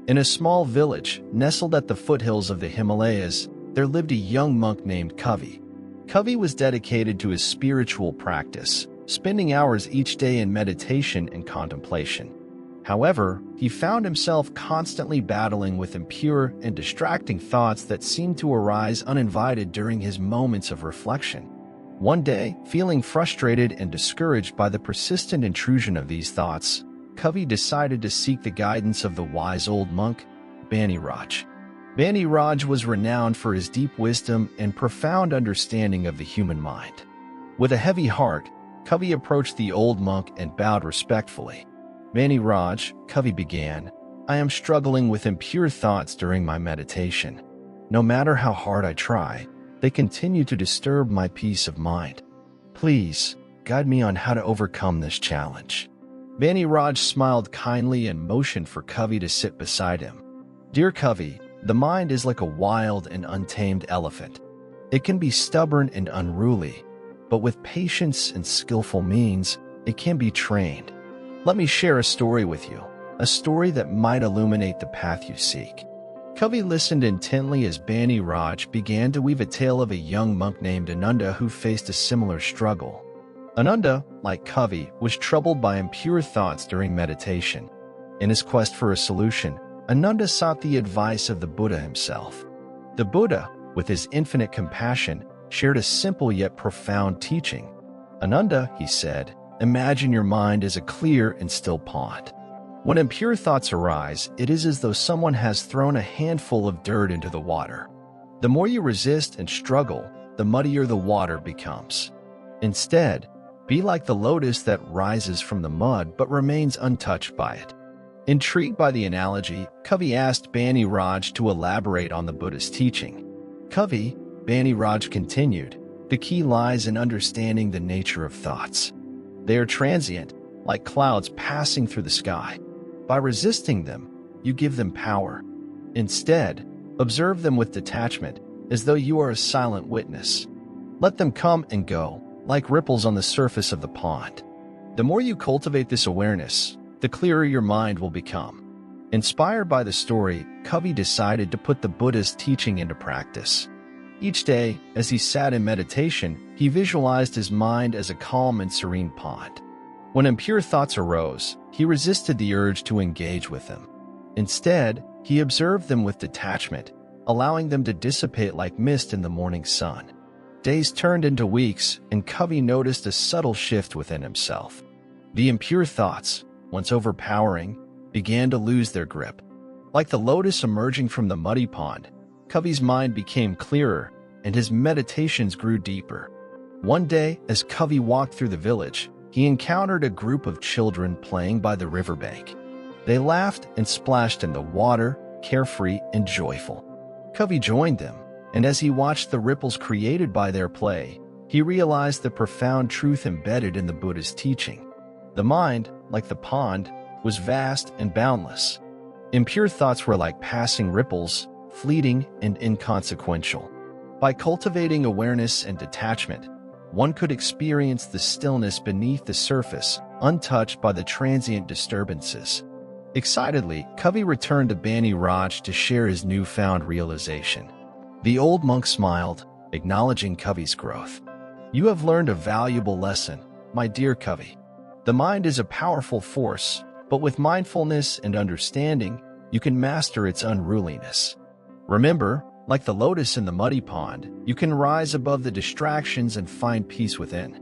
In a small village nestled at the foothills of the Himalayas, there lived a young monk named Kavi. Kavi was dedicated to his spiritual practice, spending hours each day in meditation and contemplation. However, he found himself constantly battling with impure and distracting thoughts that seemed to arise uninvited during his moments of reflection. One day, feeling frustrated and discouraged by the persistent intrusion of these thoughts, Kavi decided to seek the guidance of the wise old monk, Bhante Raj. Bhante Raj was renowned for his deep wisdom and profound understanding of the human mind. With a heavy heart, Kavi approached the old monk and bowed respectfully. "Bhante Raj," Kavi began, "I am struggling with impure thoughts during my meditation. No matter how hard I try, they continue to disturb my peace of mind. Please, guide me on how to overcome this challenge." Bhante Raj smiled kindly and motioned for Kavi to sit beside him. "Dear Kavi, the mind is like a wild and untamed elephant. It can be stubborn and unruly, but with patience and skillful means, it can be trained. Let me share a story with you, a story that might illuminate the path you seek." Kavi listened intently as Bhante Raj began to weave a tale of a young monk named Ananda who faced a similar struggle. Ananda, like Kavi, was troubled by impure thoughts during meditation. In his quest for a solution, Ananda sought the advice of the Buddha himself. The Buddha, with his infinite compassion, shared a simple yet profound teaching. "Ananda," he said, "imagine your mind as a clear and still pond. When impure thoughts arise, it is as though someone has thrown a handful of dirt into the water. The more you resist and struggle, the muddier the water becomes. Instead, be like the lotus that rises from the mud but remains untouched by it." Intrigued by the analogy, Kavi asked Bhante Raj to elaborate on the Buddha's teaching. "Kavi," Bhante Raj continued, "the key lies in understanding the nature of thoughts. They are transient, like clouds passing through the sky. By resisting them, you give them power. Instead, observe them with detachment, as though you are a silent witness. Let them come and go, like ripples on the surface of the pond. The more you cultivate this awareness, the clearer your mind will become." Inspired by the story, Kavi decided to put the Buddha's teaching into practice. Each day, as he sat in meditation, he visualized his mind as a calm and serene pond. When impure thoughts arose, he resisted the urge to engage with them. Instead, he observed them with detachment, allowing them to dissipate like mist in the morning sun. Days turned into weeks, and Kavi noticed a subtle shift within himself. The impure thoughts, once overpowering, began to lose their grip. Like the lotus emerging from the muddy pond, Kavi's mind became clearer, and his meditations grew deeper. One day, as Kavi walked through the village, he encountered a group of children playing by the riverbank. They laughed and splashed in the water, carefree and joyful. Kavi joined them, and as he watched the ripples created by their play, he realized the profound truth embedded in the Buddha's teaching. The mind, like the pond, was vast and boundless. Impure thoughts were like passing ripples, fleeting and inconsequential. By cultivating awareness and detachment, one could experience the stillness beneath the surface, untouched by the transient disturbances. Excitedly, Kavi returned to Bhante Raj to share his newfound realization. The old monk smiled, acknowledging Kavi's growth. "You have learned a valuable lesson, my dear Kavi. The mind is a powerful force, but with mindfulness and understanding, you can master its unruliness. Remember, like the lotus in the muddy pond, you can rise above the distractions and find peace within."